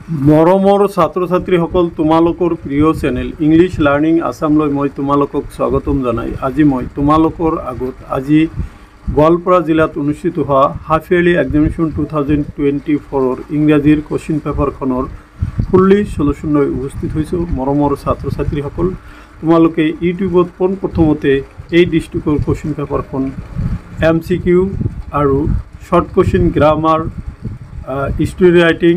মৰমৰ ছাত্ৰ ছাত্ৰীসকল তোমালোকৰ প্ৰিয় চেনেল ইংলিছ লাৰ্ণিং আসামলৈ মই তোমালোকক স্বাগতম জনাই আজি মই তোমালোকৰ আগত আজি গোৱালপাৰা জিলাত অনুষ্ঠিত হোৱা হাফ ইয়াৰলি এক্সামিনেশ্যন 2024 ইংৰাজীৰ কোৱেশ্চন পেপাৰখনৰ ফুল্লি সলিউশ্যন লৈ উপস্থিত হৈছোঁ। মৰমৰ ছাত্ৰ ছাত্ৰীসকল তোমালোকে ইউটিউবত পোনপ্ৰথমতে এই ডিষ্ট্ৰিক্টৰ কোৱেশ্চন পেপাৰখন MCQ আৰু short question grammar history writing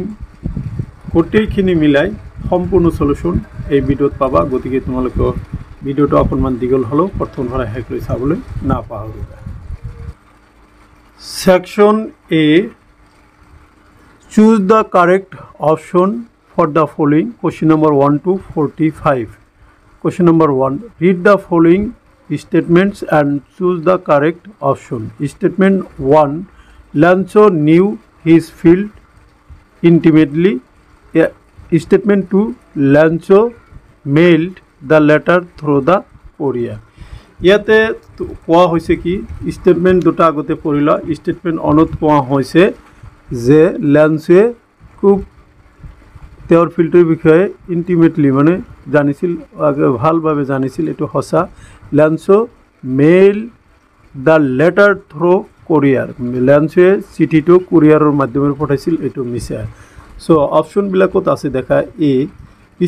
গোটেইখিনি মিলাই সম্পূৰ্ণ সলিউশ্যন এই ভিডিঅ'ত পাবা। গতিকে তোমালোকে ভিডিঅ'টো অকণমান দীঘল হ'লেও প্ৰথম পৰা শেষলৈ চাবলৈ নাপাহৰিবা। Section A, choose the correct option for the following. Question number 1 to 45. Question number 1, read the following statements and choose the correct option. Statement 1, Lancho knew his field intimately. Statement 2, Lancho mailed the letter through the courier. ইয়াতে কোৱা হৈছে কি statement দুটা আগতে পঢ়িলা। Statement অনত কোৱা হৈছে যে ল্যান্সে খুব তেওঁৰ ফিল্ডৰ বিষয়ে ইন্টিমেটলি মানে জানিছিল, ভালভাৱে জানিছিল, এইটো সঁচা। ল্যান্সো মেইল দ্য লেটাৰ থ্ৰু কোৰিয়াৰ, ল্যান্সে চিঠিটো কোৰিয়াৰৰ মাধ্যমেৰে পঠাইছিল, এইটো মিছা। সো অপশনবিলাকত আছে দেখা A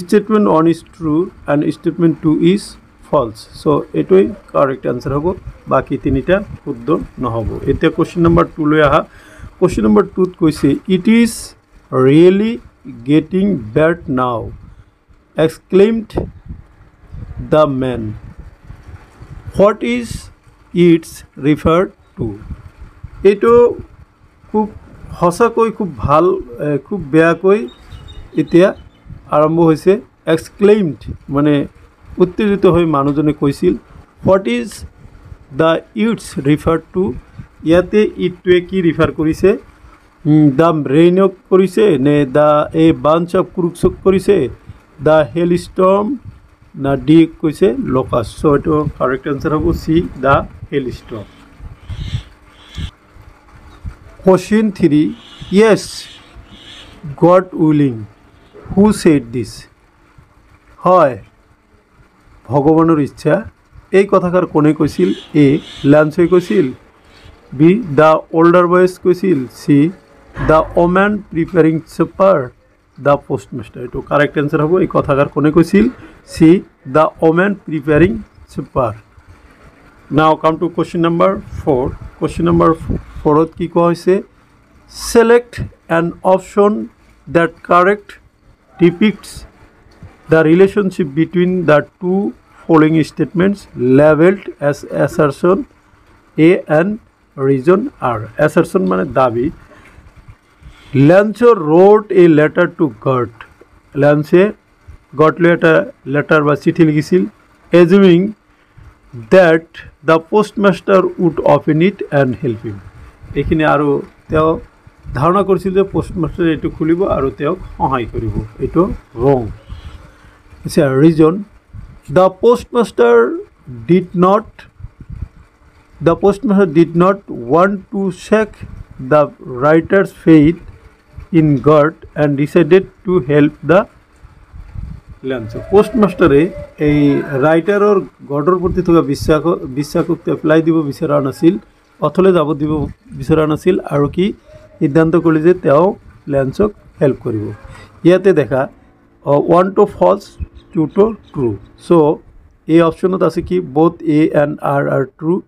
statement 1 is true and statement 2 is false. So এটাই কারেক্ট আনসার হব, বাকি তিনিটা শুদ্ধ নহব। এতিয়া কোশ্চেন নাম্বার 2 লৈ আহা। কোশ্চেন নাম্বার 2 কৈছে it is really getting bad now exclaimed the man, what is its referred to. এইটো খুব সঁচাকৈ খুব ভাল খুব বেয়াকৈ এতিয়া আৰম্ভ হৈছে। এক্সক্লেইমড মানে উত্তেজিত হৈ মানুহজনে কৈছিল। What is the its refer to, ইয়াতে ইটটোৱে কি ৰিফাৰ কৰিছে? দ্য ৰেইনক কৰিছে নে দ্য এ বাঞ্চ অফ ক্ৰুকছক কৰিছে, দ্য হেল ষ্টৰ্ম না ডি কৈছে লকাছ। চ' এইটো কাৰেক্ট আনচাৰ হ'ব C, the hail storm. Question 3, yes God willing who said this, হয় ভগৱানৰ ইচ্ছা, এই কথাষাৰ কোনে কৈছিল? এ ল্যান্সে কৈছিল, বি দ্য অল্ডাৰ বয়েজ কৈছিল, C the women preparing supper, the postmaster. এইটো কাৰেক্ট এনচাৰ হ'ব। এই কথাষাৰ কোনে কৈছিল? C the women preparing supper. Now come to question number 4। Question number 4ত কি কোৱা হৈছে? select an option that correct depicts the relationship between the two following statements labeled as assertion A and reason R. Assertion মানে দাবি। Lancho wrote a letter to Gert. Lancho গটলে এটা letter বা চিঠি লিখিছিল, assuming that the postmaster would open it and help him. এইখিনি আৰু তেওঁ ধাৰণা কৰিছিল যে পোষ্টমাষ্টাৰে এইটো খুলিব আৰু তেওঁক সহায় কৰিব। এইটো ৰং। আচ্ছা, reason the postmaster did not want to shake the writer's faith in God and decided to help the Lancho. পোষ্টমাষ্টাৰে এই ৰাইটাৰৰ গডৰ প্ৰতি থকা বিশ্বাসক এপ্লাই দিব বিচৰা নাছিল, অথলে যাব দিব বিচৰা নাছিল, আৰু কি সিদ্ধান্ত কৰিলে যে তেওঁ ল্যান্সক হেল্প কৰিব। ইয়াতে দেখা 1 to false 2 to true. চ' এই অপশ্যনত আছে কি both A and R are true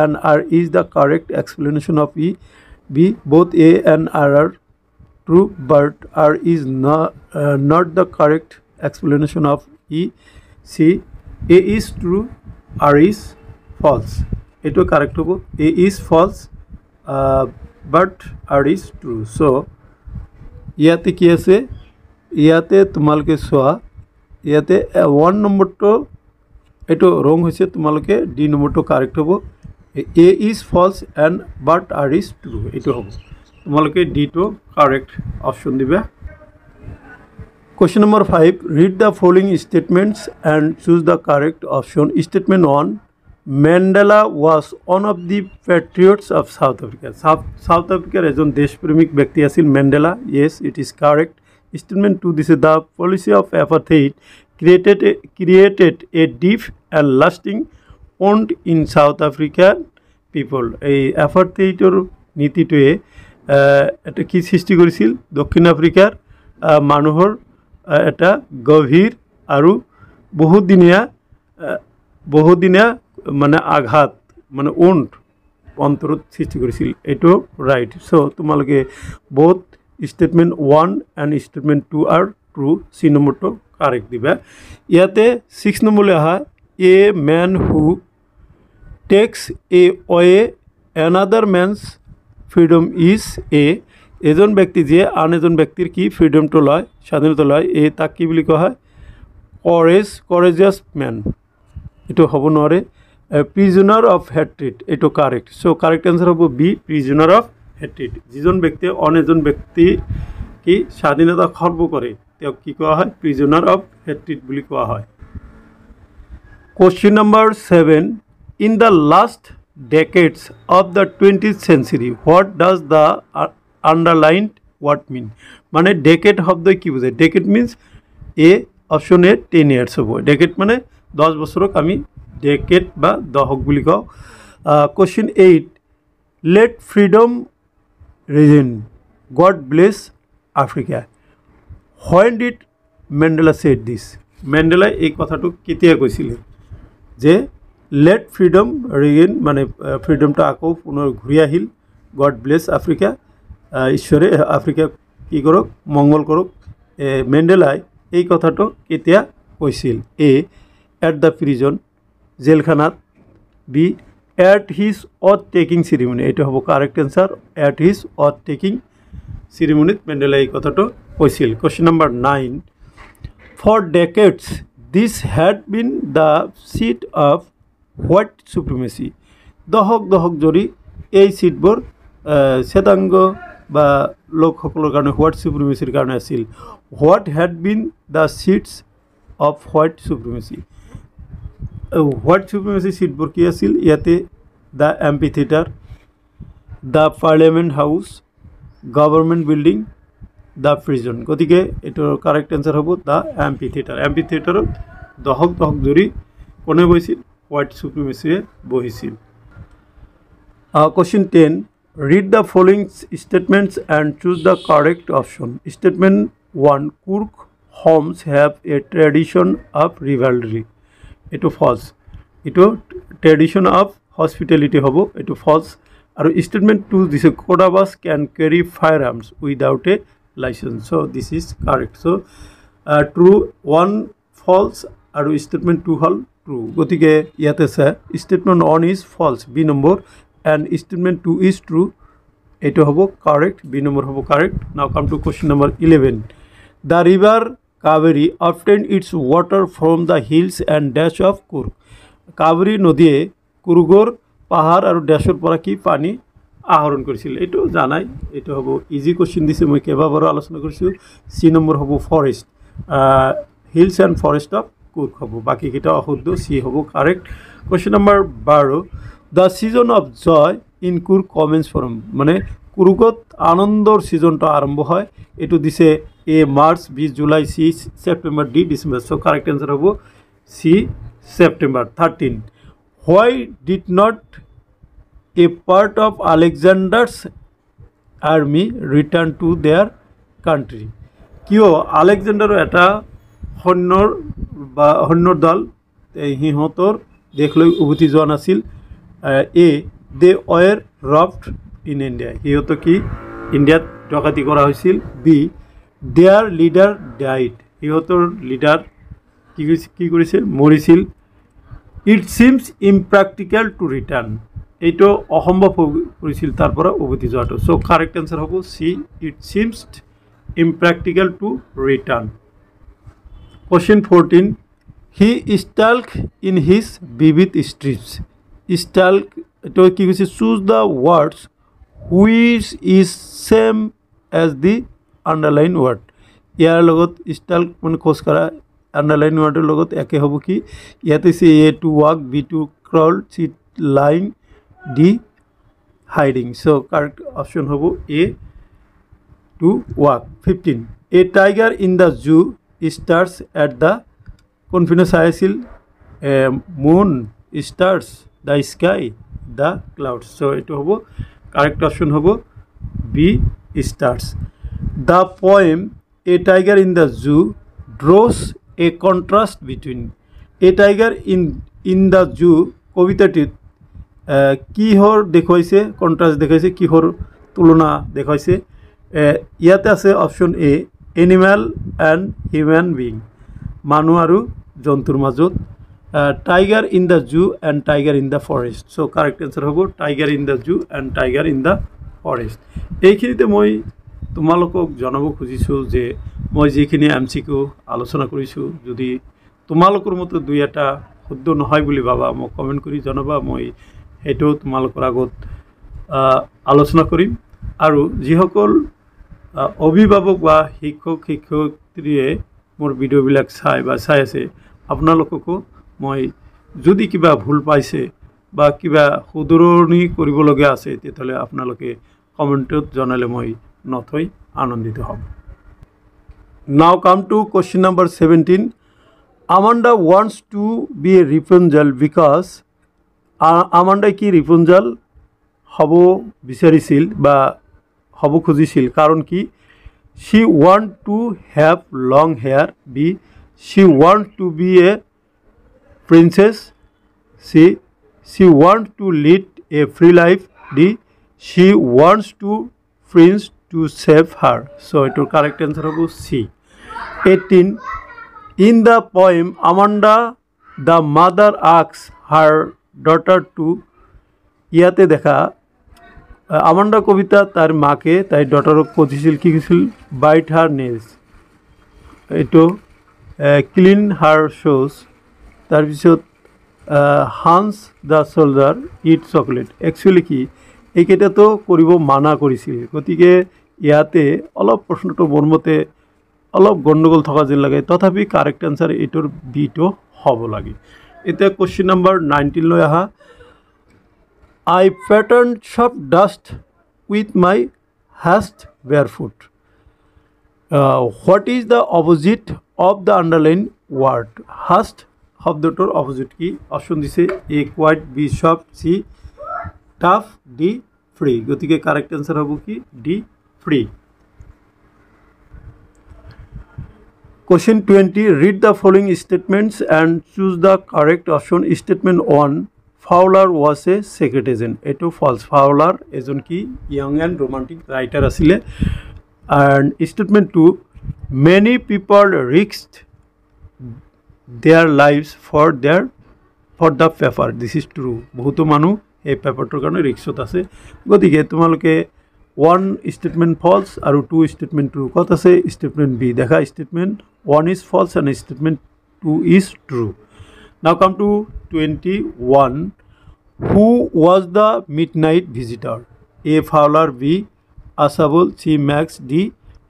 and R is the correct explanation of E. B, both A and R are true but R is not the correct explanation of E. C, A is true, R is false. এইটো correct হ'ব। A is false but R is true. so ইয়াতে কি আছে? ইয়াতে তোমালোকে চোৱা, ইয়াতে 1 নম্বৰটো এইটো ৰং হৈছে, তোমালোকে ডি নম্বৰটো কাৰেক্ট হ'ব। A is false and but R is true, এইটো হ'ব। তোমালোকে ডিটো কাৰেক্ট অপশ্যন দিবা। Question number 5, read the following statements and choose the correct option. Statement 1, Mandela was one of the patriots of South Africa. South Africa এজন দেশপ্রেমিক ব্যক্তি আছিল Mandela. Yes, it is correct. Statement 2 this is the policy of apartheid created a deep and lasting wound in South African people. এই অ্যাপাৰ্থাইডৰ নীতিটোৱে এটা কি সৃষ্টি কৰিছিল দক্ষিণ আফ্ৰিকাৰ মানুহৰ এটা গভীৰ আৰু বহুদিনীয়া মানে আঘাত মানে wound অন্তৰত সৃষ্টি কৰিছিল এটো ৰাইট সো তোমালোকে both statement 1 and statement 2 are true c number to correct diba yate 6 number le aha a man who takes away another man's freedom is a এজন ব্যক্তি যে আন এজন ব্যক্তিৰ কি ফ্ৰিডম তো লয় স্বাধীনতা লয় এ তাক কি বুলি কোৱা হয় courageous man এটো হ'ব নৰে prisoner of hatred এটো কারেক্ট সো কারেক্ট आंसर হবে বি prisoner of hatred যিজন ব্যক্তি অন এজন ব্যক্তি কি স্বাধীনতা খর্ব করে তেও কি কোৱা হয় prisoner of hatred বুলি কোৱা হয় question number 7 in the last decades of the 20th century what does the underlined word mean মানে decade শব্দ কি বোঝায় decade means a option a 10 years হবে decade মানে 10 বছরক আমি decade বা দশক বুলি কও question 8 let freedom reign god bless Africa when did Mandela said this Mandela এই কথাটো কেতিয়া কৈছিল যে let freedom reign মানে ফ্রিডমটা আকো পুনৰ ঘূৰি আহিল god bless Africa ঈশ্বৰে আফ্ৰিকা কি কৰক মঙ্গল কৰক মেন্ডেলাই এই কথাটো কেতিয়া কৈছিল এ at the prison জেলখানাত B at his oath taking ceremony এটা হ'ব correct answer at his oath taking ceremony Mandela এই কথাটো কৈছিল question number 9 for decades this had been the seat of white supremacy দহক জৰি এই সিটবোৰ শ্বেতাংগ বা লোকসকলৰ কাৰণে হোৱাইট সুপ্ৰিমেসিৰ কাৰণে আছিল what had been the seats of white supremacy white supremacy সিটবোৰ কি আছিল ইয়াতে the amphitheater the parliament house government building the prison গতিকে এটো কারেক্ট आंसर হ'ব the amphitheater দহক জৰি কোনে বহিছিল white supremacy বহিছিল question 10 read the following statements and choose the correct option statement 1 Kurk homes have a tradition of rivalry eto false eto tradition of hospitality hobo eto false aru statement 2 this Kodabas can carry firearms without a license so this is correct so true 1 false aru statement 2 hol true gotike yate sa statement 1 is false b number and statement 2 is true eto hobo correct b number hobo correct now come to question number 11 the river Kaveri obtained its water from the hills and dash of Kurk Kaveri নদীয়ে কুৰুগৰ পাহাৰ আৰু ড্যাশৰ পৰা কি পানী আহৰণ কৰিছিল এটো জানাই এটো হ'ব ইজি কোশ্চেন দিছে মই কেবাবাৰ আলোচনা কৰিছো সি নম্বৰ হ'ব forest hills and forest of কুৰ্ক হ'ব বাকি কিটা অশুদ্ধ সি হ'ব correct question number 12 the season of joy in Kurk commence from মানে কুৰুকত আনন্দৰ সিজনটো আৰম্ভ হয় এটো দিছে a March B July C September D December so correct answer hobo C September 13 why did not a part of Alexander's army return to their country কিয় আলেকজান্ডাৰ এটা সৈন্যৰ দল হিহঁতৰ দেখলৈ উভতি যোৱা নাছিল a they were robbed in India হিহঁত কি ইন্ডিয়াত ডকাতি কৰা হৈছিল b their leader died হিহঁতৰ লিডাৰ কি কৰিছিল মৰিছিল it seems impractical to return এইটো অসম্ভৱ কৰিছিল তাৰ পৰা উভতি যোৱাটো সো কারেক্ট आंसर হ'ব c it seems impractical to return question 14 he stalk in his vivid streets stalk to কি কৈছে choose the words which is same as the underline word ইয়াৰ লগত stalk মানে খোজ কৰা underline wordৰ লগত একে হ'ব কি ইয়াতে সে a to walk b to crawl c lying d hiding so correct option হ'ব a to walk 15 A tiger in the zoo stares at the কোনফিনে চাই আছিল মুন stars the sky the clouds so এটো হ'ব কারেক্ট অপশন হ'ব B stars the poem A tiger in the zoo draws a contrast between A tiger in the zoo কবিতাটিত কিহৰ দেখুৱাইছে কন্ট্ৰাস্ট দেখাইছে কিহৰ তুলনা দেখাইছে ইয়াতে আছে option A animal and human being মানুহ আৰু জন্তুৰ মাজত tiger in the zoo and tiger in the forest so' correct answer হ'ব tiger in the zoo and tiger in the forest এইখিনিতে মই তোমালোকক জনাব খুজিছোঁ যে মই যিখিনি MCQ আলোচনা কৰিছোঁ যদি তোমালোকৰ মতে দুই এটা শুদ্ধ নহয় বুলি ভাবা মোক কমেণ্ট কৰি জনাবা মই সেইটো তোমালোকৰ আগত আলোচনা কৰিম আৰু যিসকল অভিভাৱক বা শিক্ষক শিক্ষয়িত্ৰীয়ে মোৰ ভিডিঅ'বিলাক চাই আছে আপোনালোককো মই যদি কিবা ভুল পাইছে বা কিবা শুধৰণি কৰিবলগীয়া আছে তেতিয়াহ'লে আপোনালোকে কমেণ্টত জনালে মই নথৈ আনন্দিত হ'ম Now come to question number 17 Amanda wants to be a Rapunzel because Amanda কি Rapunzel হব বিচাৰিছিল বা হব খুজিছিল কাৰণ কি she want to have long hair b she want to be a princess c she want to lead a free life d she wants to prince to save her so it will correct answer hobo c 18 in the poem Amanda the mother asks her daughter to ইয়াতে দেখা Amanda কবিতা তার মাকে তাই ডটারক কইছিল কি কইছিল bite হার nails এটো clean হার shows তার পিছত Hans the soldier it chocolate actually কি এইকেইটা তো কৰিব মানা কৰিছিল গতিকে ইয়াতে অলপ প্ৰশ্নটো বৰ্মতে অলপ গণ্ডগোল থকা যেন লাগে তথাপি কাৰেক্ট আনসাৰ এটোৰ বিটো হ'ব লাগে এটা কোশ্চেন নাম্বার 19 লৈ আহা I patterned soft dust with my hast barefoot. What is the opposite of the underlined word? Hast শব্দটোৰ opposite কি? Option দিছে A quiet, B soft, C tough, D free. গতিকে correct answer হ'ব কি D free. Question 20 read the following statements and choose the correct option. Statement 1 Fowler was a secret agent. Eto false. Fowler ejon ki young and romantic writer asile. And statement 2 many people risked their lives for the paper. This is true. Bohuto manu ei paper tor karone riskot ase. Gotike tumaloke one statement false aru two statement true. Kot ase statement B. Dekha statement 1 is false and statement 2 is true. Now come to 21. Who was the midnight visitor? A. Fowler, B. Asabul, C. Max, D.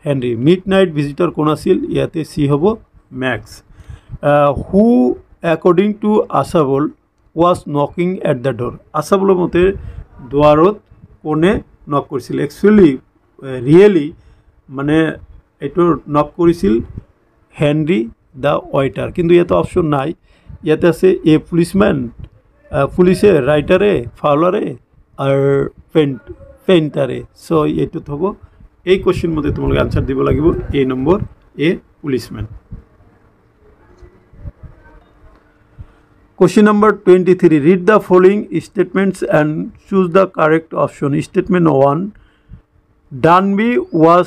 Henry. Midnight visitor কোন আছিল ইয়াতে C হবো Max. Who according to Asabul was knocking at the door? Asabul মতে দুৱাৰত কোনে নক কৰিছিল actually really মানে এটো নক কৰিছিল হেনরি the waiter কিন্তু ইয়াতে অপশন নাই ইয়াতে আছে এ পুলিশম্যান পুলিশে রাইটারে ফাউলারে আর পেইন্টারে সো এটো হবো এই কোশ্চেন মধ্যে তোমাকে আনসার দিব লাগিব এ নম্বর এ policeman Question number 23 read the following statements and choose the correct option statement 1 Danby was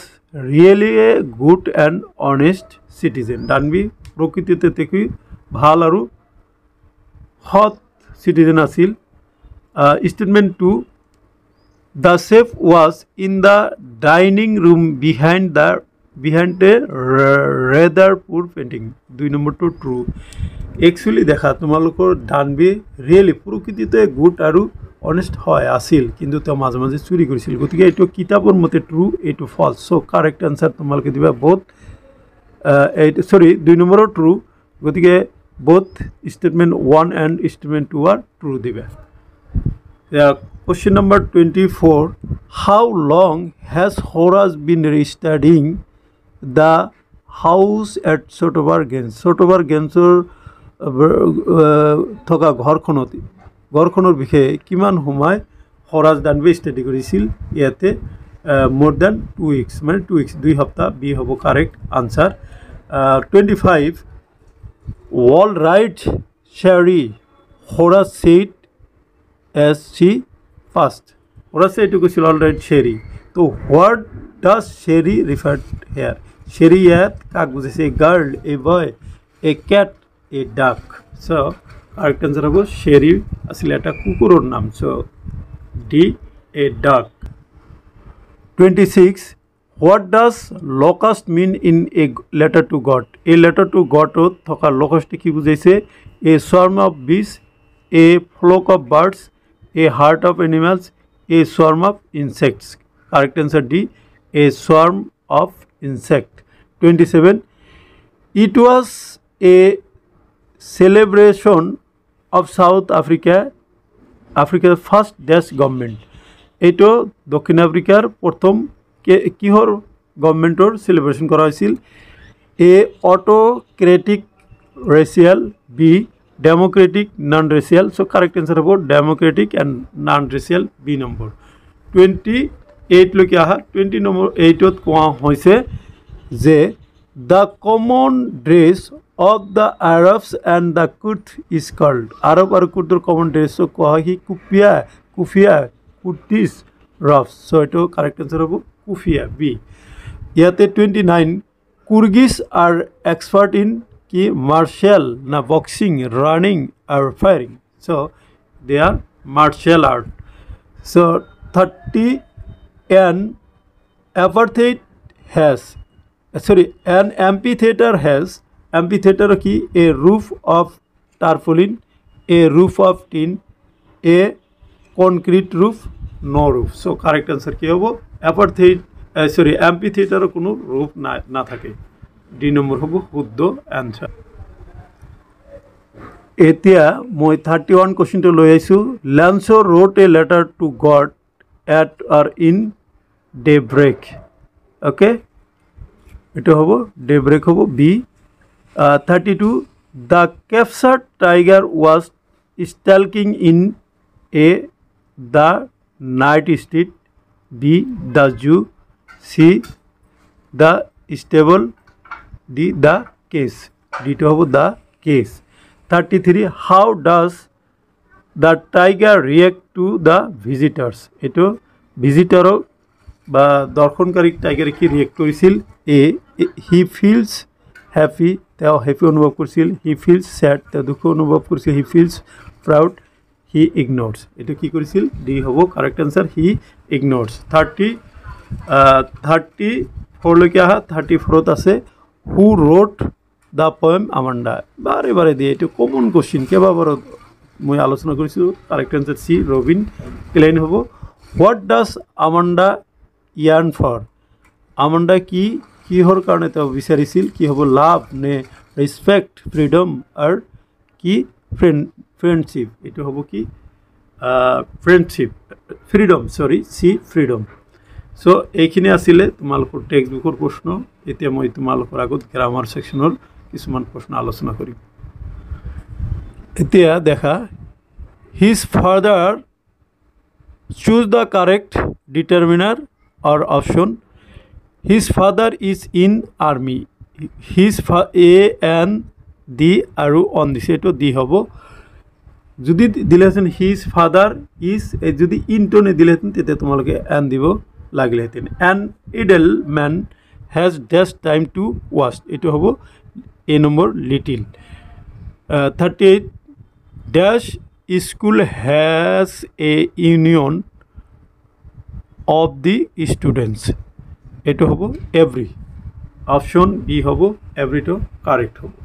really a good and honest citizen Danby প্রকৃতিতে থেকে ভাল আৰু hot citizen asil statement 2 the chef was in the dining room behind a rather poor painting 2 number to true actually dekha tumalokor Danby really প্রকৃতিতে good আৰু honest হয় আছিল কিন্তু তে মাঝে মাঝে চুৰি কৰিছিল গতিকে এটো কিতাপৰ মতে true এটো false so correct answer তোমালকে দিবা both sorry 2 number true গতিকে both statement 1 and statement 2 are true dibe question number 24 how long has Horace been studying the house at চট্টোপাৰ-গেঞ্জৰ থকা ঘৰখনৰ বিষয়ে কিমান সময় ফৰাজ দানৱে ষ্টাডি কৰিছিল ইয়াতে more than 2 weeks মানে 2 weeks 2 সপ্তাহ বি হ'ব correct answer 25 wall right Sherry Horace said as she passed Horace said to কৈছিল all right Sherry so what does Sherry refer here Sherry ইয়াত কাক বুজাইছে a girl a boy a cat a duck so correct answer হ'ব Sherry আছিল এটা কুকুৰৰ নাম so D a duck 26 what does locust mean in a letter to God a letter to God thoka locust ki bujaise a swarm of bees a flock of birds a herd of animals a swarm of insects correct answer D a swarm of insect 27 it was a celebration of South Africa's first dash government এইটো দক্ষিণ আফ্ৰিকাৰ প্ৰথম কিহৰ গভৰ্ণমেণ্টৰ celebration কৰা হৈছিল A autocratic racial B democratic non racial so correct answer হ'ব democratic and non racial B number 28 লৈকে আহা 20 নম্বৰ 8 ত কোৱা হৈছে যে the common dress of the Arabs and the Kurds is called Arab আৰু কুৰ্টৰ কমন ড্ৰেছ কোৱা হয় কুফিয়া কুর্তিস রফ সো এটো কারেক্ট आंसर হবো কুফিয়া বি ইয়াতে 29 কুর্গিস আর এক্সপার্ট ইন কি মার্শাল না বক্সিং রানিং আর firing so they are martial art so 30 an amphitheater কি a roof of tarpaulin a roof of tin a concrete roof no roof so correct answer কি হবে amphitheater কোনো roof না থাকে D number হ'ব শুদ্ধ answer এতিয়া মই 31 কোশ্চেনটো লৈ আইছো Lancelot wrote a letter to God at or in daybreak okay এটা হবে daybreak হবে B 32 the captured tiger was stalking in a the night street B the zoo C the stable D the case D to hobo the case 33 how does the tiger react to the visitors eto visitor ba dorshonkarik tiger ki react korisil A he feels happy teo happy অনুভৱ কৰিছিল he feels sad teo দুখ অনুভৱ কৰিছিল he feels proud he ignores eto ki korisil D hobo correct answer he ignores 34 loke aha 34 th ase who wrote the poem Amanda bare die eto common question keba bar moi alochona korisu correct answer C Robin Klein hobo what does Amanda yearn for Amanda ki hor karone to bicharisil ki hobo love ne respect freedom or ki friendship eto hobo ki friendship freedom sorry C freedom so এইখিনি আসিলে তোমালোকৰ text বুকৰ প্ৰশ্ন এতিয়া মই তোমালোকৰ আগত grammar সেকশনৰ কিছুমান প্ৰশ্ন আলোচনা কৰিম এতিয়া দেখা his father choose the correct determiner or option his father is in army his A and D আৰু on this eto D hobo যদি দিলেছেন his father is যদি ইনটোনে দিলেছেন তেতে তোমালোকে and দিব লাগলেতেন an idle man has dash time to wash eto hobo A number little 38 dash school has a union of the students eto hobo every option B hobo every to correct hobo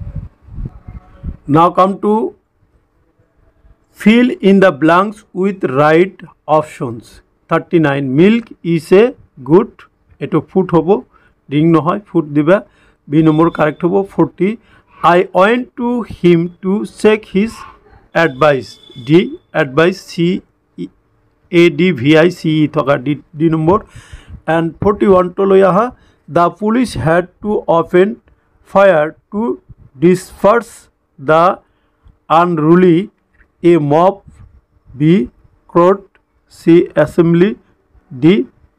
now come to fill in the blanks with right options 39 milk is a good eto food hobo ring no hoy food diba B number correct hobo 40 I went to him to check his advice D advice C A D V I C thoka D number and 41 to loi aha the police had to open fire to disperse the unruly. A mob. B. crowd. C. assembly. D.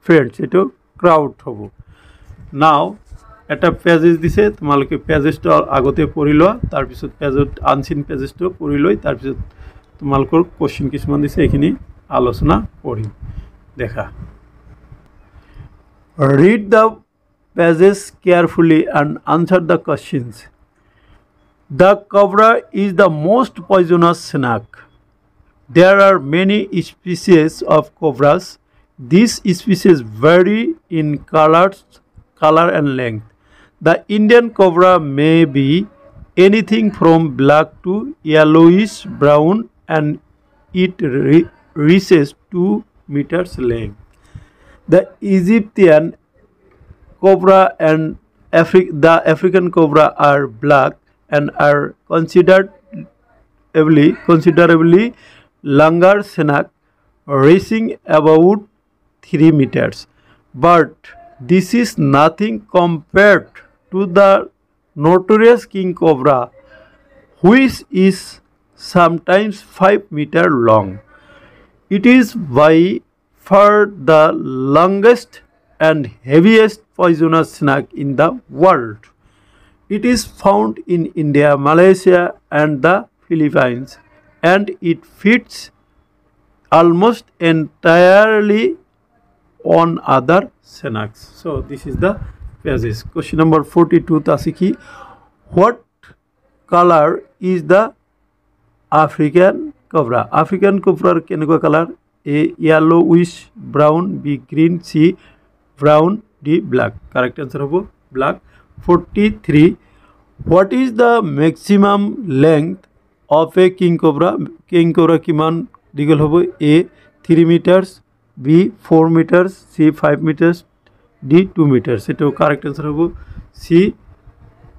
friends. এটা crowd হব। নাও এটা pages দিছে তোমালোকে পেজেসটা আগতে পঢ়ি লোৱা তাৰপিছত পেজত আনসিন পেজেসটো পঢ়ি লৈ তাৰপিছত তোমালোকৰ কোশ্চেন কিছুমান দিছে এইখিনি আলোচনা কৰিম দেখা। Read the pages carefully and answer the questions. The cobra is the most poisonous snake. There are many species of cobras. These species vary in color and length. The Indian cobra may be anything from black to yellowish brown and it reaches 2 meters length. The Egyptian cobra and the African cobra are black and are considerably longer snake, reaching about 3 meters. But this is nothing compared to the notorious king cobra, which is sometimes 5 meters long. It is by far the longest and heaviest poisonous snake in the world. It is found in India, Malaysia and the Philippines, and it feeds almost entirely on other snakes. So this is the pages. Question number 42 tasiki. What color is the African cobra? African cobra keneko color? A. yellowish brown. B. green. C. brown. D. black. Correct answer hobo black. 43. What is the maximum length of a king cobra? King cobra kiman digol hobo? A. 3 meters. B. 4 meters. C. 5 meters. D. 2 meters. Eto correct answer hobo C.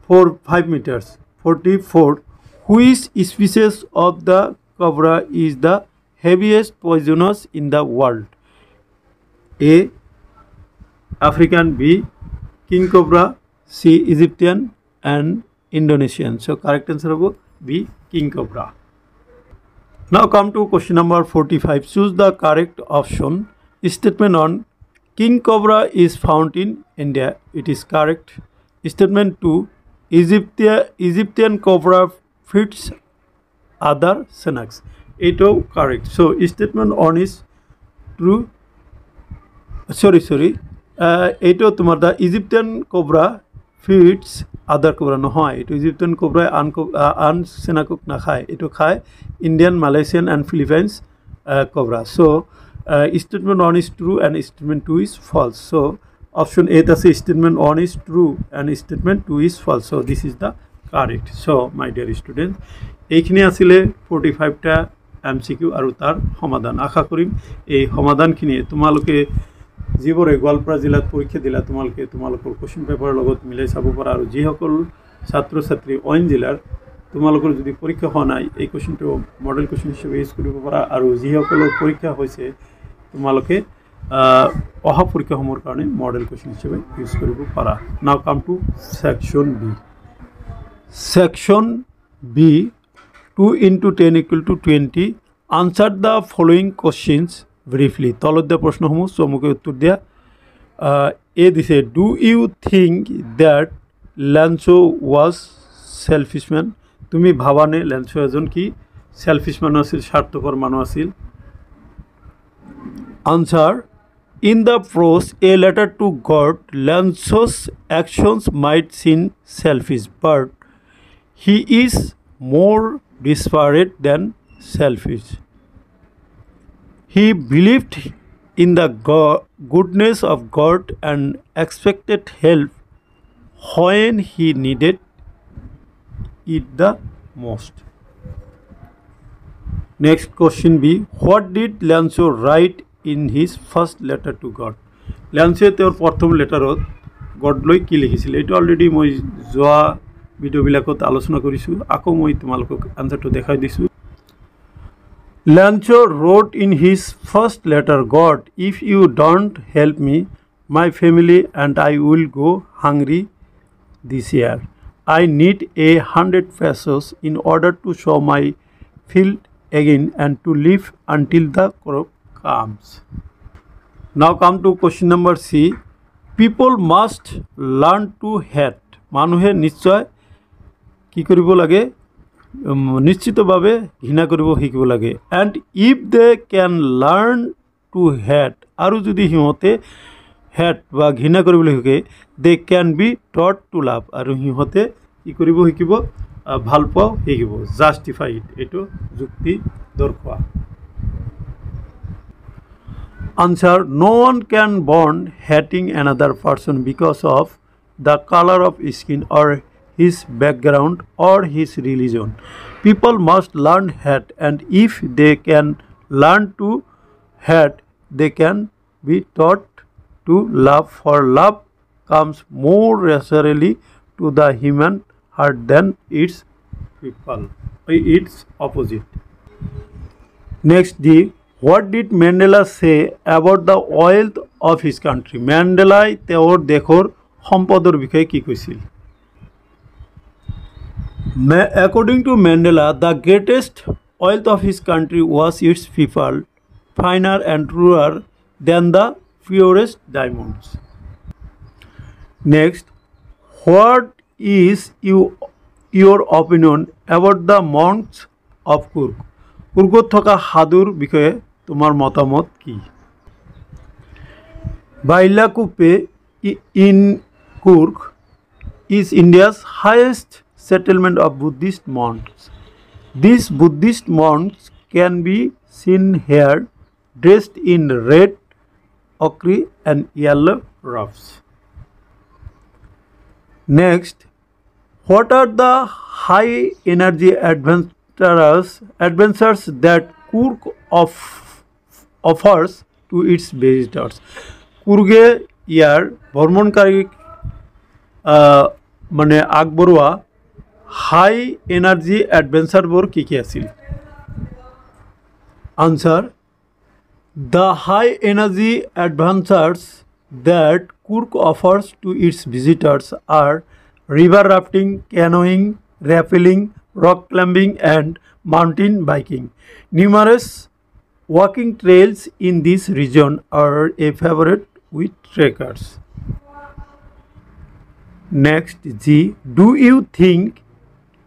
5 meters. 44. Which species of the cobra is the heaviest poisonous in the world? A. African. B. king cobra. C. Egyptian and Indonesian. So correct answer hobo B. king cobra. Now come to question number 45. Choose the correct option. Statement on king cobra is found in India. It is correct. Statement 2. Egyptian cobra feeds other snakes. Eto correct. So statement 1 is true. Sorry. Eto tomar the Egyptian cobra feeds other cobra no hoy. Eto Egyptian cobra an snake na khai. Eto khai Indian, Malaysian and Philippines cobra. So statement 1 is true and statement 2 is false. So option A tase statement 1 is true and statement 2 is false. So this is the correct. So my dear students, এইখিনি আসলে 45 টা MCQ আৰু তাৰ সমাধান আশা কৰিম এই সমাধানখিনি তোমালোকে যিবোৰে গোৱালপাৰা জিলাত পৰীক্ষা দিলা তোমালোকৰ কোশ্চেন পেপাৰৰ লগত মিলাই চাব পাৰা আৰু যিসকল ছাত্ৰ ছাত্ৰী অইন জিলাৰ তোমালোকৰ যদি পৰীক্ষা হোৱা নাই এই কোশ্চেনটো মডেল কোশ্চেন হিচাপে ইউজ কৰিব পাৰা আৰু যিসকলৰ পৰীক্ষা হৈছে তোমালোকে অহা পৰীক্ষাসমূহৰ কাৰণে মডেল কোশ্চেন হিচাপে ইউজ কৰিব পাৰা। Now come to section B. Section B 2 into 10 equal to 20. Answer the following questions briefly. তলত দিয়া প্ৰশ্নসমূহ চমুকৈ উত্তৰ দিয়া। এ দিছে, do you think that Lancho was selfish man? তুমি ভাবানে ল্যান্সো এজন কি selfish মানুহ আছিল, স্বাৰ্থপৰ মানুহ আছিল? Answer. In the prose A Letter to God, Lancho's actions might seem selfish, but he is more desperate than selfish. He believed in the goodness of God and expected help when he needed it the most. Next question B. What did Lancho write in his first letter to God? Lancho তেওঁৰ প্ৰথম লেটাৰত god লৈ কি লিখিছিল? এইটো already মই যোৱা ভিডিঅ'বিলাকত আলোচনা কৰিছোঁ, আকৌ মই তোমালোকক আনসাৰটো দেখাই দিছোঁ। Lancho wrote in his first letter, God, if you don't help me, my family and I will go hungry this year. I need 100 pesos in order to sow my field again and to live until the crop comes. Now come to question number C. People must learn to hate. মানুহে নিশ্চয় কি কৰিব লাগে নিশ্চিতভাৱে ঘৃণা কৰিব শিকিব লাগে and if they can learn to hate আৰু যদি সিহঁতে hate বা ঘৃণা কৰিবলৈ শিকে they can be taught to love আৰু সিহঁতে কি কৰিব শিকিব ভাল পাও শিকিব justify it এটো যুক্তি দৰ্শোৱা Answer. No one can born hating another person because of the color of skin or his background or his religion. People must learn hate and if they can learn to hate, they can be taught to love for love comes more naturally to the human heart than its opposite. Next, What did Mandela say about the wealth of his country? Mandela তেওঁৰ দেশৰ সম্পদৰ বিষয়ে কি কৈছিল? According to Mandela, the greatest wealth of his country was its people, finer and truer than the purest diamonds. Next, what is your opinion about the monks of Kurg? কুৰ্গত থকা সাধুৰ বিষয়ে তোমাৰ মতামত কি Bailakuppe in Kurg is India's highest settlement of Buddhist monks. These Buddhist monks can be seen here dressed in red, ochre and yellow robes. Next, what are the high energy adventures that Kurg offers to its visitors. কুর্গে ইয়ার ভ্রমণকারী মানে আগবঢ়োৱা হাই energy এডভেঞ্চাৰবোৰ কি কি আছিল Answer. The high energy adventures that Kurg offers to its visitors are river rafting, canoeing, rappelling, rock climbing and mountain biking. Numerous walking trails in this region are a favorite with trekkers. Next, G. Do you think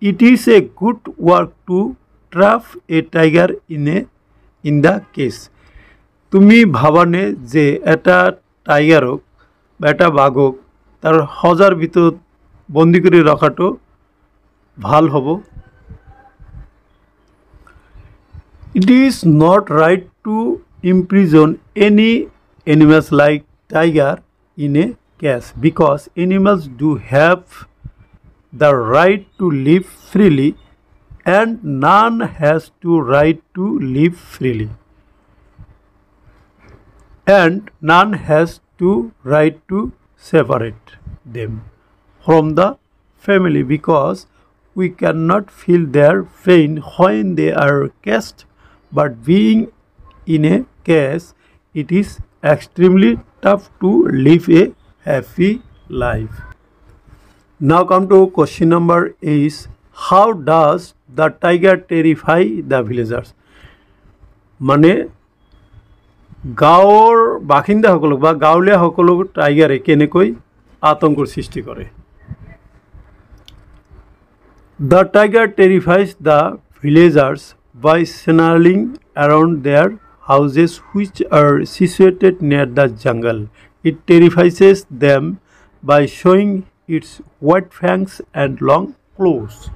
it is a good work to trap a tiger in the case? তুমি ভাবানে যে এটা টাইগারক বা এটা বাঘক তার হজার ভিতর বন্দী করে রাখাটো ভাল হব It is not right to imprison any animals like tiger in a cage because animals do have the right to live freely and none has to right to live freely and none has to right to separate them from the family because we cannot feel their pain when they are caged but being in a cage it is extremely tough to live a happy life. Now come to question number is how does the tiger terrify the villagers? মানে গাঁৱৰ বাসিন্দাসকলক বা গাঁৱলীয়াসকলক টাইগাৰে কেনেকৈ আতংকৰ সৃষ্টি কৰে The tiger terrifies the villagers by snarling around their houses which are situated near the jungle. It terrifies them by showing its white fangs and long claws.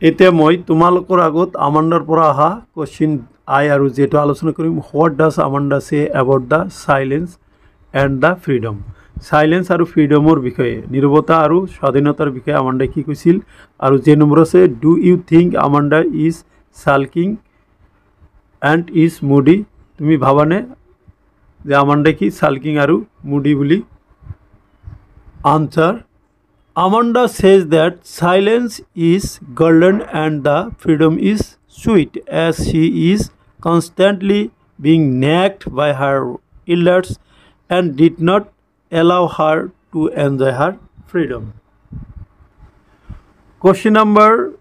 এতিয়া মই তোমালোকৰ আগত আমাণ্ডাৰ পৰা অহা কোৱেশ্চন আই আৰু যেটো আলোচনা কৰিম হোৱাট ডাজ আমাণ্ডা সে about the silence and the freedom silence আৰু ফ্ৰীডমৰ বিষয়ে নিৰৱতা আৰু স্বাধীনতাৰ বিষয়ে আমাণ্ডাই কি কৈছিল আৰু যে নম্বৰ আছে do you think Amanda is sulking and is moody তুমি ভাবানে যে আমাণ্ডাই কি সালকিং আৰু মুডি বুলি answer Amanda says that silence is golden and the freedom is sweet as she is constantly being nagged by her elders and did not allow her to enjoy her freedom. Question number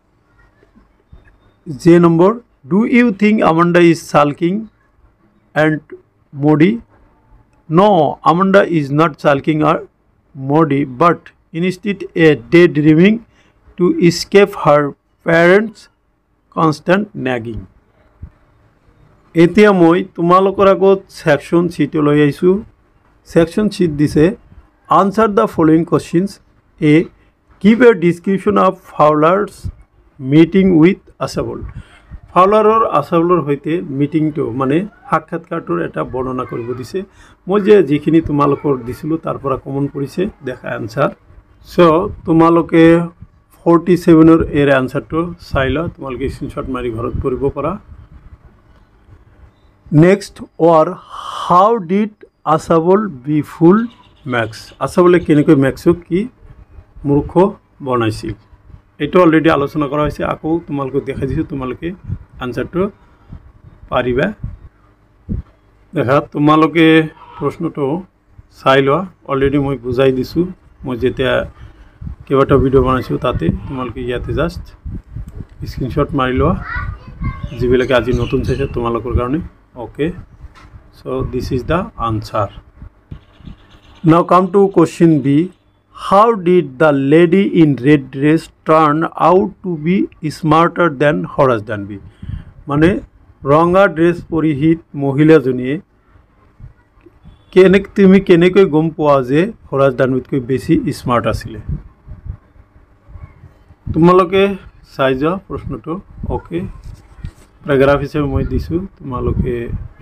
J number. Do you think Amanda is sulking and moody? No, Amanda is not sulking or moody, but instead daydreaming to escape her parents' constant nagging. এতিয়া মই তোমালোকৰ আগত section sheet লৈ আইছো section sheet দিছে answer the following questions. A. Give a description of Fowler's meeting with Asabol. ফাউলাৰৰ আসাবলৰ হৈতে মিটিংটো মানে সাক্ষাৎকাৰটোৰ এটা বৰ্ণনা কৰিব দিছে মই যে যিখিনি তোমালোকৰ দিছিলো তাৰ পৰা কমন পৰিছে দেখা আনসাৰ সো তোমালোকে 47 এৰ এৰ আনসাৰটো চাইলা তোমালোকে স্ক্ৰিনশট মাৰি ঘৰত কৰিব পাৰা next or how did Asabol be full max আসাবলে কেনেকৈ ম্যাক্সক কি মূৰ্খ বনাইছিল এটা অলরেডি আলোচনা করা হয়েছে আকৌ তোমালোকে দেখাই দিছো তোমালোকে আনসারটো পারিবা দেখা তোমালোকে প্রশ্নটো চাই লোৱা অলরেডি মই বুজাই দিছো মই যেটা কেবাটা ভিডিও বানাইছো তাতে তোমালোকে ইয়াতে জাস্ট স্ক্রিনশট মাৰি লোৱা যিবিলাকে আজি নতুন চাইছে তোমালোকৰ কাৰণে okay so this is the answer now come to question B How did the lady in red dress turn out to be smarter than Horace Danby? মানে ৰঙা ড্ৰেছ পৰিহিত মহিলাজনীয়ে তুমি কেনেকৈ গম পোৱা যে হৰাজ ডানবিতকৈ বেছি স্মাৰ্ট আছিলে তোমালোকে চাই যোৱা প্ৰশ্নটো ওকে প্যাৰাগ্ৰাফ হিচাপে মই দিছো তোমালোকে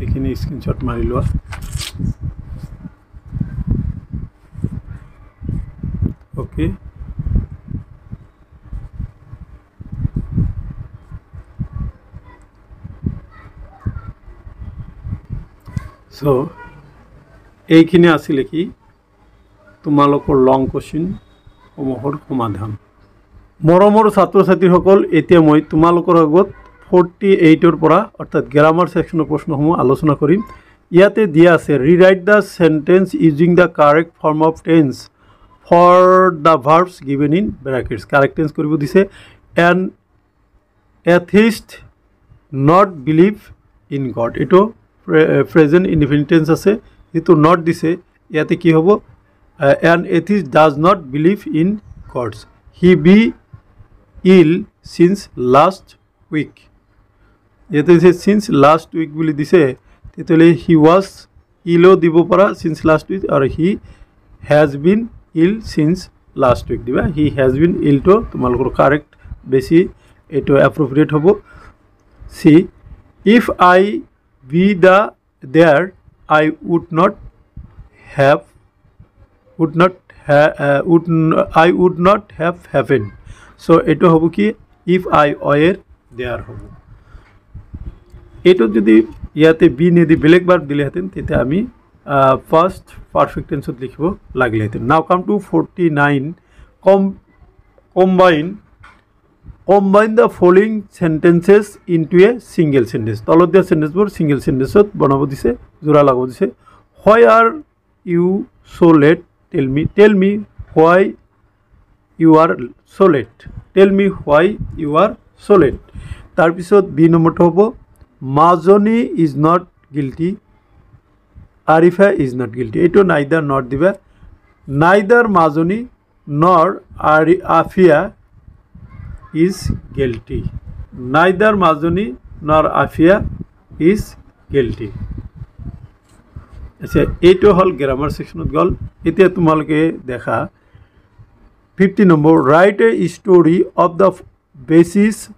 এইখিনি স্ক্ৰিনশ্বট মাৰি লোৱা Okay. So, এইখিনি আছিল কি তোমালোকৰ লং কোশ্চেন সমূহৰ সমাধান মৰমৰ ছাত্ৰ ছাত্ৰীসকল এতিয়া মই তোমালোকৰ আগত 48 ৰ পৰা অৰ্থাৎ গ্ৰামাৰ সেকশনৰ প্ৰশ্নসমূহ আলোচনা কৰিম ইয়াতে দিয়া আছে rewrite the sentence using the correct form of tense for the verbs given in brackets correct tense koribo dise an atheist not believe in god eto present indefinite tense ase eto not dise yate ki hobo an atheist does not believe in gods he be ill since last week yate dise since last week boli dise tetole he was ill dibo para since last week or he has been ill since last week diba he has been ill to tumalokor correct besi eto appropriate hobo see if I be there I would not have happened so eto hobo ki if I were there hobo eto jodi yate be ne di beleg verb dile haten tete ami first perfect tense লিখিব লাগিলে now come to 49 combine the following sentences into a single sentence তলত দিয়া sentence বোৰ single সেন্টেন্সত বনাব দিছে জোড়া লাগাব দিছে why are you so late tell me why you are so late tell me why you are so late তাৰ পিছত বি নম্বৰটো হ'ব মাজনী is not guilty Arifa is not guilty. Eto neither not diba. Neither Mazoni nor Afia is guilty. Neither Mazoni nor Afia is guilty. अच्छा एटो हल grammar section गल इतना तुम्हारे देखा 50 number write a story of the basis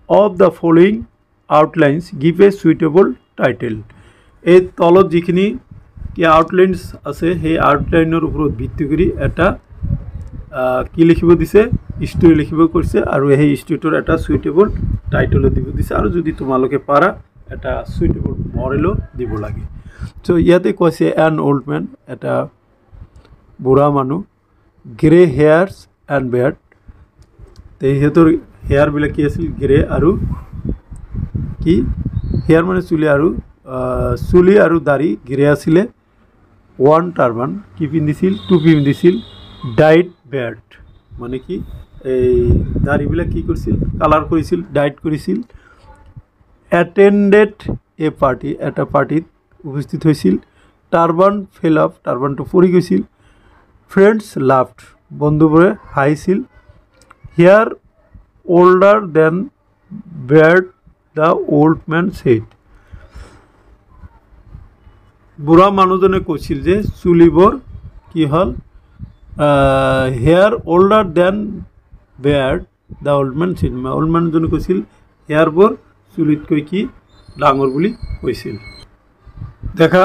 of the following outlines give a suitable title ए तलत जिखिनि कि आउटलाइन्स আছে সেই আউটলাইনৰ ওপৰত ভিত্তি কৰি এটা কি লিখিব দিছে স্টোৰি লিখিব কৰিছে আৰু এই স্টোৰিটোৰ এটা সুইটেবল টাইটল দিব দিছে আৰু যদি তোমালোকে পাৰা এটা সুইটেবল মৰেলো দিব লাগে সো ইয়াতে কৈছে এন ওল্ড ম্যান এটা বুঢ়া মানুহ গ্ৰে হেয়াৰস এণ্ড বিয়াৰ্ড তে হেতৰ হেয়াৰ বিলাক কি আছিল গ্ৰে আৰু কি হেয়াৰ মানে চুলি আৰু দাড়ি গ্ৰে আছিলে 1 টাৰ্বান কি পিন্ধিছিল টুপি পিন্ধিছিল ডাইট বেয়াৰ্ড মানে কি এই দাড়িবিলাক কি কৰিছিল কালাৰ কৰিছিল ডাইট কৰিছিল অ্যাটেন্ডেড এ পাৰ্টি এটা পাৰ্টিত উপস্থিত হয়েছিল টাৰ্বান ফেল অফ টাৰ্বানটো পৰি গৈছিল ফ্ৰেন্ডস লাভড বন্ধুবোৰে হাঁহিছিল হিয়াৰ older than beard the old man said বুঢ়া মানুহজনে কৈছিল যে চুলিবোৰ কি হল hair older than beard the old man said old মানুহজনে কৈছিল হেয়াৰবোৰ চুলিতকৈ কি ডাঙৰ বুলি কৈছিল দেখা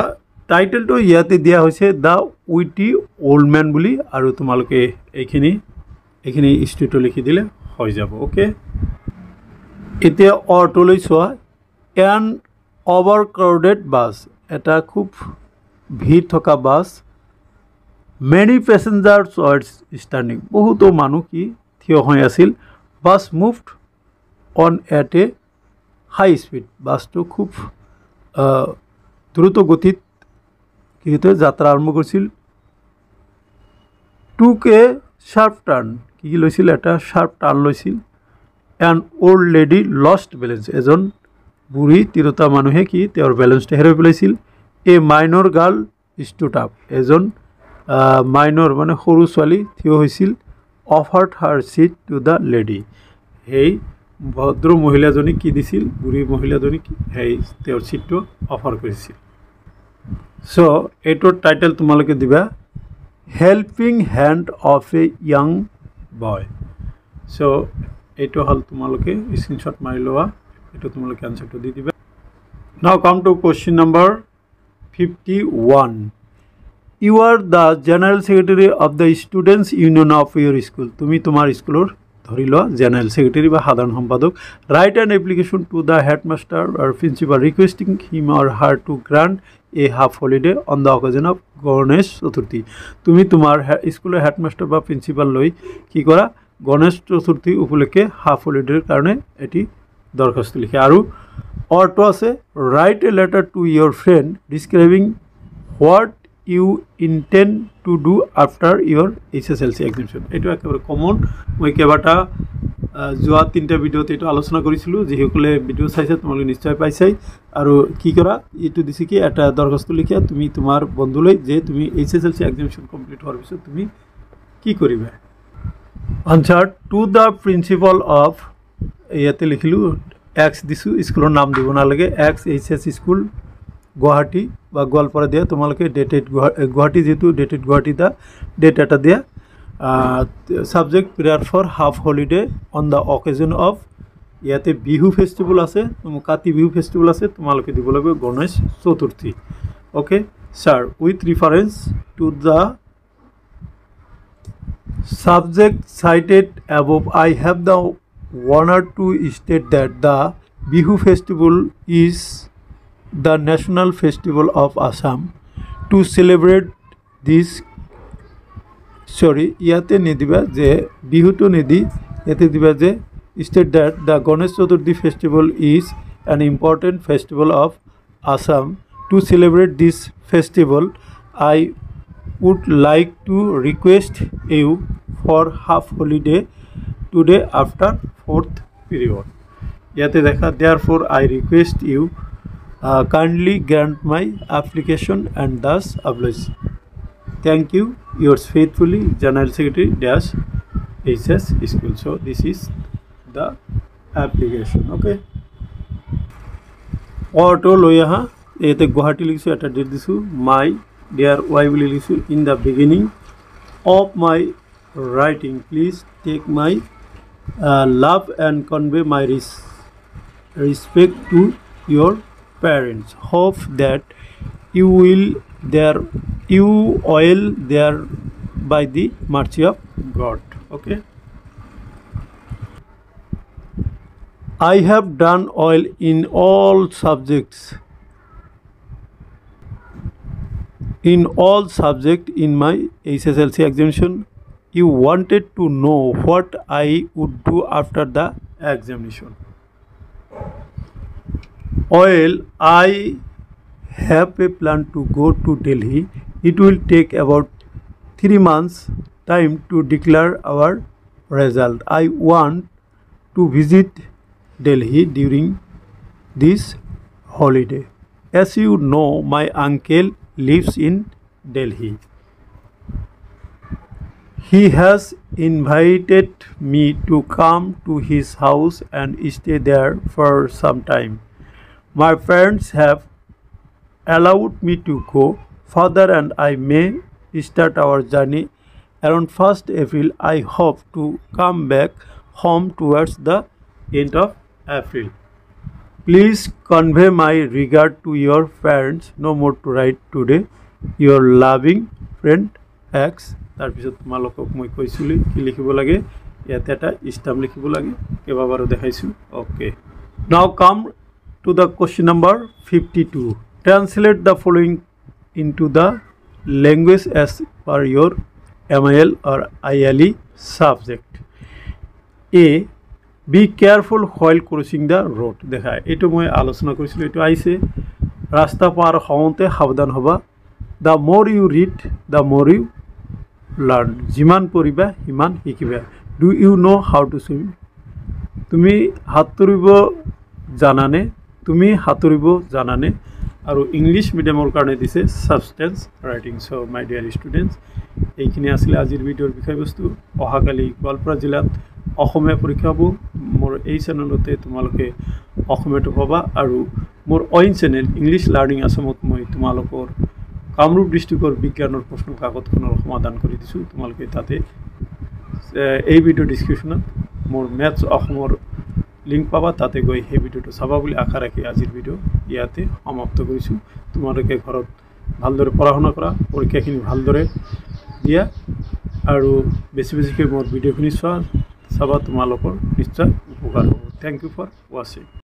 টাইটেলটো ইয়াতে দিয়া হৈছে দ্য উইটি ওল্ড ম্যান বুলি আৰু তোমালোকে এইখিনি স্ট্ৰিটো লিখি দিলে হৈ যাব ওকে এতিয়া অটোলৈ চোৱা এন অভাৰ ক্ৰাউডেড বাছ এটা খুব ভিৰ থকা bus many passengers were standing বহুতো মানুহ কি থিয় হৈ আছিল bus moved on at a high speed বাছটো খুব দ্ৰুত গতিত কি যাত্ৰা আৰম্ভ কৰিছিল টুক এ শাৰ্প টাৰ্ণ কি লৈছিল এটা শাৰ্প টাৰ্ণ লৈছিল N old lady lost balance এজন বুঢ়ী তিৰোতা মানুহে কি তেওঁৰ বেলেঞ্চটো হেৰাই পেলাইছিল এ মাইনৰ গাৰ্ল ষ্টুড আপ এজন মাইনৰ মানে সৰু ছোৱালী থিয় হৈছিল offered her seat to the lady সেই ভদ্ৰ মহিলাজনী কি দিছিল বুঢ়ী মহিলাজনীক সেই তেওঁৰ চিটটো অফাৰ কৰিছিল চ' এইটোৰ টাইটেল তোমালোকে দিবা helping hand of a young boy so' এইটো হ'ল তোমালোকে স্ক্ৰীনশ্বট মাৰি লোৱা এইটো তোমালোকে আনচাৰটো দি দিবা now come to question number 51 you are the general secretary of the students union of your school তুমি তোমাৰ স্কুলৰ ধৰি লোৱা জেনাৰেল ছেক্ৰেটাৰী বা সাধাৰণ সম্পাদক write an application to the headmaster আৰু principal requesting him or her to grant a half holiday on the occasion of Ganesh Chaturthi তুমি তোমাৰ স্কুলৰ হেডমাষ্টাৰ বা প্ৰিন্সিপাল লৈ কি কৰা গণেশ চতুৰ্থী উপলক্ষে হাফ হলিডেৰ কাৰণে এটি দৰখাস্ত লিখে আৰু অৰটো আছে write a letter to your friend describing what you intend to do after your HSLC examination এইটো একেবাৰে কমন মই কেইবাটা যোৱা 3টা ভিডিঅ'ত এইটো আলোচনা কৰিছিলোঁ যিসকলে ভিডিঅ' চাইছে তোমালোকে নিশ্চয় পাইছাই আৰু কি কৰা এইটো দিছে কি এটা দৰখাস্ত লিখা তুমি তোমাৰ বন্ধুলৈ যে তুমি HSLC এক্সামিনেশ্যন কমপ্লিট হোৱাৰ পিছত তুমি কি কৰিবা answer to the principal of ইয়াতে লিখিলোঁ এক্স দিছোঁ স্কুলৰ নাম দিব নালাগে XHS স্কুল গুৱাহাটী বা গোৱালপাৰা দিয়া তোমালোকে ডেটেড গুৱাহাটী যেহেতু ডেটেড গুৱাহাটী দা ডেট এটা দিয়া subject prayer for half holiday on the occasion of ইয়াতে বিহু ফেষ্টিভেল আছে কাতি বিহু ফেষ্টিভেল আছে তোমালোকে দিব লাগিব Ganesh Chaturthi okay sir with reference to the subject cited above I have the honor to state that the Bihu festival is the national festival of Assam to celebrate this yate nidiba je Bihu to nidi yate diba je state that the Ganesh Chaturthi festival is an important festival of Assam to celebrate this festival I would like to request you for half holiday today after 4th period yate dekha therefore I request you kindly grant my application and thus oblige thank you yours faithfully general secretary dash HS school so this is the application okay auto loya ete Guwahati likhisu eta date disu my dear I will issue in the beginning of my writing please take my love and convey my respect to your parents hope that you will there by the mercy of God okay I have done well in all subjects in my HSLC examination you wanted to know what I would do after the examination well I have a plan to go to Delhi It will take about 3 months time to declare our result. I want to visit Delhi during this holiday. As you know, my uncle lives in Delhi. He has invited me to come to his house and stay there for some time. My parents have allowed me to go. Father and I may start our journey around 1st April. I hope to come back home towards the end of April. Please convey my regard to your parents. No more to write today. Your loving friend X. তাৰপিছত তোমালোকক মই কৈছিলোঁ কি লিখিব লাগে ইয়াতে এটা stamp লিখিব লাগে কেইবাবাৰো দেখাইছোঁ okay now come to the question number 52 translate the following into the language as per your MIL or ILE subject. A. Be careful while crossing the road. দেখা এইটো মই আলোচনা কৰিছিলোঁ এইটো আহিছে ৰাস্তা পাৰ হওঁতে সাৱধান হ'বা the more you read the more you learn. যিমান পঢ়িবা সিমান শিকিবা. Do you know how to swim? তুমি সাঁতুৰিব জানানে আৰু ইংলিছ মিডিয়ামৰ কাৰণে দিছে substance writing so my dear students এইখিনি আছিল আজিৰ ভিডিঅ'ৰ বিষয়বস্তু অহাকালি গোৱালপাৰা জিলাত অসমীয়া পৰীক্ষা হ'ব মোৰ এই চেনেলতে তোমালোকে অসমীয়াটো পাবা আৰু মোৰ অইন চেনেল ইংলিছ লাৰ্নিং আসামত মই তোমালোকৰ কামৰূপ ডিষ্ট্ৰিক্টৰ বিজ্ঞানৰ প্ৰশ্ন কাকতখনৰ সমাধান কৰি দিছোঁ তোমালোকে তাতে এই ভিডিঅ' ডিছক্ৰিপশ্যনত মোৰ মেথছ অসমৰ লিংক পাবা তাতে গৈ সেই ভিডিঅ'টো চাবা বুলি আশা ৰাখি আজিৰ ভিডিঅ' ইয়াতে সমাপ্ত কৰিছোঁ তোমালোকে ঘৰত ভালদৰে পঢ়া শুনা কৰা পৰীক্ষাখিনি ভালদৰে দিয়া আৰু বেছি বেছিকৈ মোৰ ভিডিঅ'খিনি চাবা তোমালোকৰ নিশ্চয় উপকাৰ হ'ব থ্যাংক ইউ ফৰ ৱাচিং